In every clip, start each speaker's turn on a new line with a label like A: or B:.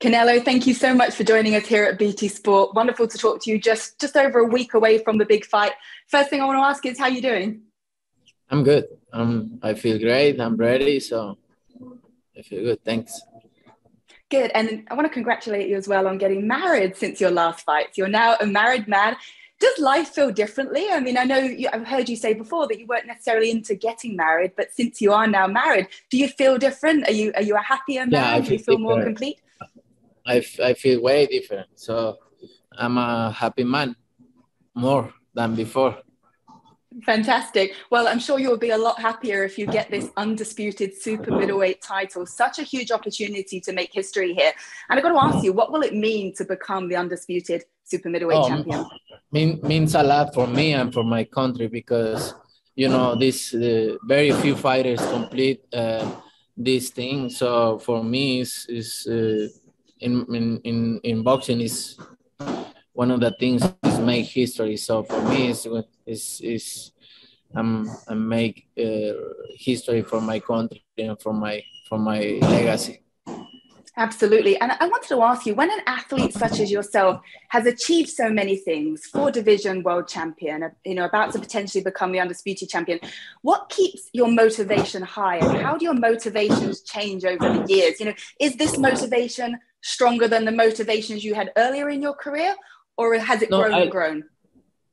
A: Canelo, thank you so much for joining us here at BT Sport. Wonderful to talk to you just over a week away from the big fight. First thing I want to ask is how you doing?
B: I'm good. I feel great. I'm ready, so I feel good. Thanks.
A: Good. And I want to congratulate you as well on getting married since your last fight. So you're now a married man. Does life feel differently? I mean, I've heard you say before that you weren't necessarily into getting married, but since you are now married, do you feel different? Are you a happier man?
B: Yeah, I
A: do you feel more complete?
B: I feel way different. So I'm a happy man more than before.
A: Fantastic. Well, I'm sure you'll be a lot happier if you get this undisputed super middleweight title. Such a huge opportunity to make history here. And I've got to ask you, what will it mean to become the undisputed super middleweight champion?
B: Means a lot for me and for my country because, you know, this very few fighters complete this thing. So for me, is in boxing is one of the things is make history. So for me, is make history for my country and for my legacy.
A: Absolutely. And I wanted to ask you, when an athlete such as yourself has achieved so many things, 4-division world champion, about to potentially become the undisputed champion, what keeps your motivation high and how do your motivations change over the years? Is this motivation stronger than the motivations you had earlier in your career, or has it grown?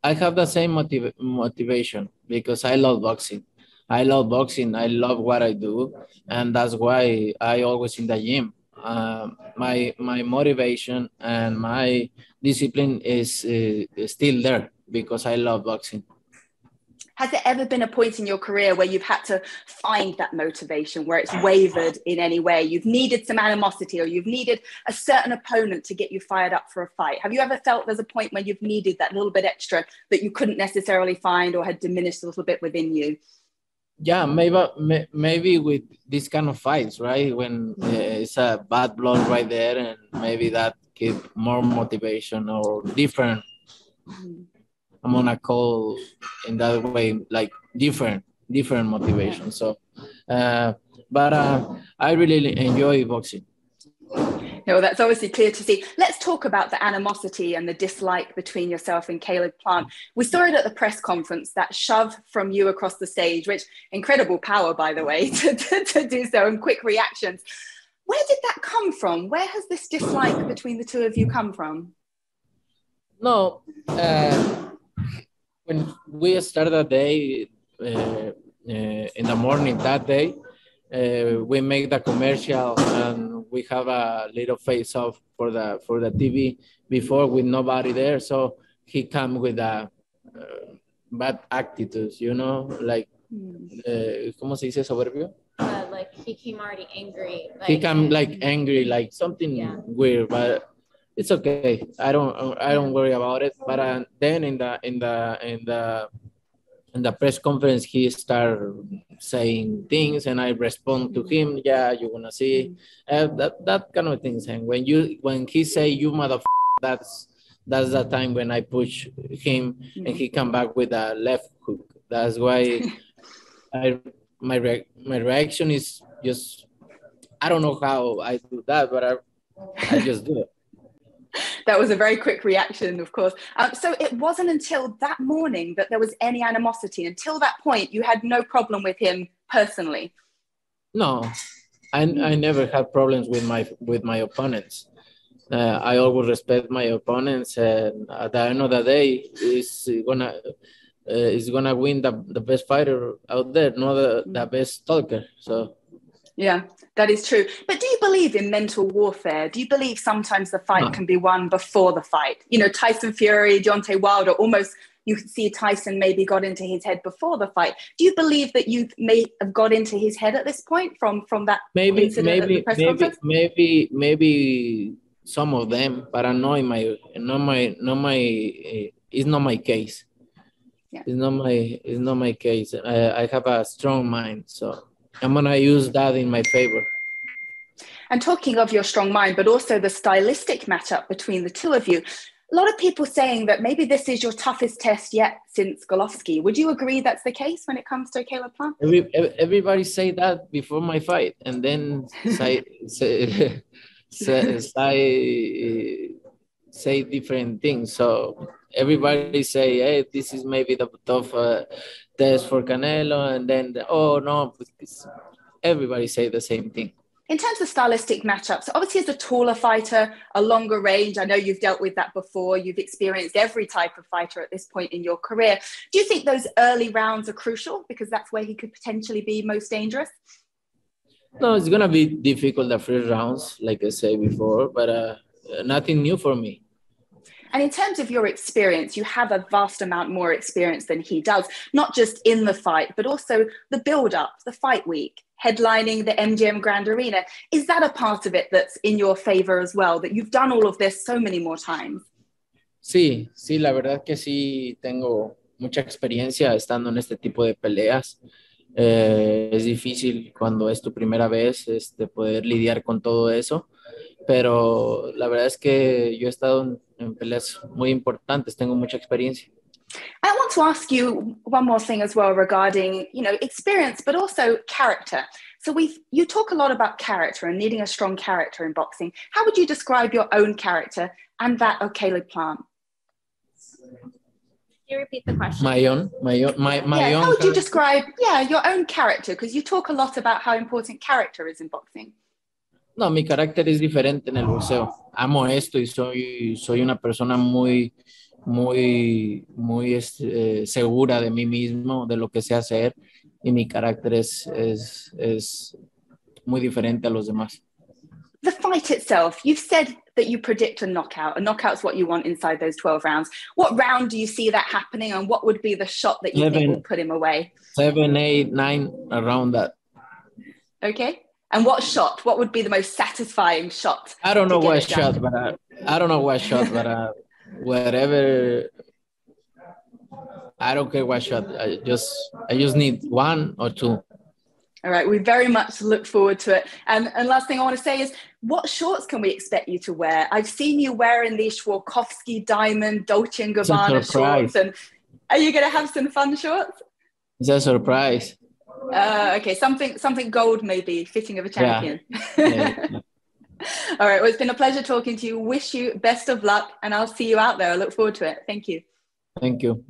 B: I have the same motivation because I love boxing. I love boxing. I love what I do. And that's why I always in the gym. My motivation and my discipline is still there because I love boxing.
A: Has there ever been a point in your career where you've had to find that motivation, where it's wavered in any way? You've needed some animosity or you've needed a certain opponent to get you fired up for a fight. Have you ever felt there's a point where you've needed that little bit extra that you couldn't necessarily find or had diminished a little bit within you?
B: Yeah, maybe with this kind of fights, right? When it's a bad blood right there, and maybe that give more motivation or different. I'm gonna call in that way, like different motivation. So, but I really enjoy boxing.
A: No, that's obviously clear to see. Let's talk about the animosity and the dislike between yourself and Caleb Plant. We saw it at the press conference, that shove from you across the stage, which incredible power, by the way, to do so, and quick reactions. Where did that come from? Where has this dislike between the two of you come from?
B: No, when we started the day in the morning that day, we make the commercial and we have a little face off for the TV before with nobody there. So he come with a bad attitudes, like ¿cómo se dice soberbio?
C: Like he came already angry.
B: He came like angry, like something weird, but it's okay. I don't worry about it. But then in the press conference, he started saying things, and I respond to him. Yeah, you're gonna see that kind of things. And when he say you motherfucker, that's the time when I push him, and he come back with a left hook. That's why my reaction is just, I don't know how I do that, but I just do it.
A: That was a very quick reaction, of course. So it wasn't until that morning that there was any animosity. Until that point, you had no problem with him personally.
B: No, I never had problems with my opponents. I always respect my opponents, and at the end of the day, is gonna win the best fighter out there, not the best talker. So.
A: Yeah, that is true. But do you believe in mental warfare? Do you believe sometimes the fight can be won before the fight? Tyson Fury, Deontay Wilder, almost you could see Tyson maybe got into his head before the fight. Do you believe that you may have got into his head at this point from that incident at the press conference?
B: Maybe some of them, but I know it's not my case. Yeah. It's not my case. I have a strong mind, so I'm gonna use that in my favor.
A: And talking of your strong mind, but also the stylistic matchup between the two of you, a lot of people saying that maybe this is your toughest test yet since Golovkin. Would you agree that's the case when it comes to Caleb Plant?
B: Everybody say that before my fight, and then say different things. So everybody say, hey, this is maybe the tough test for Canelo, and then oh no, everybody say the same thing.
A: In terms of stylistic matchups, obviously as a taller fighter, a longer range, I know you've dealt with that before, you've experienced every type of fighter at this point in your career. Do you think those early rounds are crucial because that's where he could potentially be most dangerous?
B: No, it's going to be difficult the first rounds, like I said before, but nothing new for me.
A: And in terms of your experience, you have a vast amount more experience than he does, not just in the fight, but also the build-up, the fight week, headlining the MGM Grand Arena. Is that a part of it that's in your favor as well, that you've done all of this so many more times?
B: Sí, la verdad que sí tengo mucha experiencia estando en este tipo de peleas. Es difícil cuando es tu primera vez poder lidiar con todo eso, pero la verdad es que yo he estado en peleas muy importantes, tengo mucha experiencia.
A: I want to ask you one more thing as well regarding, experience, but also character. So you talk a lot about character and needing a strong character in boxing. How would you describe your own character and that of calebplant?
C: Can you repeat the question?
B: My own
A: How would you describe, your own character? Because you talk a lot about how important character is in boxing.
B: No, mi carácter es diferente en el boxeo. Amo esto y soy una persona muy segura de mí mismo, de lo que sé hacer, y mi carácter es muy diferente a los demás.
A: The fight itself, you've said that you predict a knockout. A knockout's what you want inside those 12 rounds. What round do you see that happening, and what would be the shot that you think will put him away?
B: 7, 8, 9, around that.
A: Okay. And what would be the most satisfying shot?
B: I don't know what shot, whatever. I don't care what shot. I just need 1 or 2.
A: All right, we very much look forward to it. And last thing I want to say is, what shorts can we expect you to wear? I've seen you wearing these Swarovski diamond Dolce & Gabbana shorts. And are you going to have some fun shorts?
B: It's a surprise.
A: Okay, something gold maybe, fitting of a champion.
B: Yeah.
A: All right, well, it's been a pleasure talking to you. Wish you best of luck, and I'll see you out there. I look forward to it. Thank you.
B: Thank you.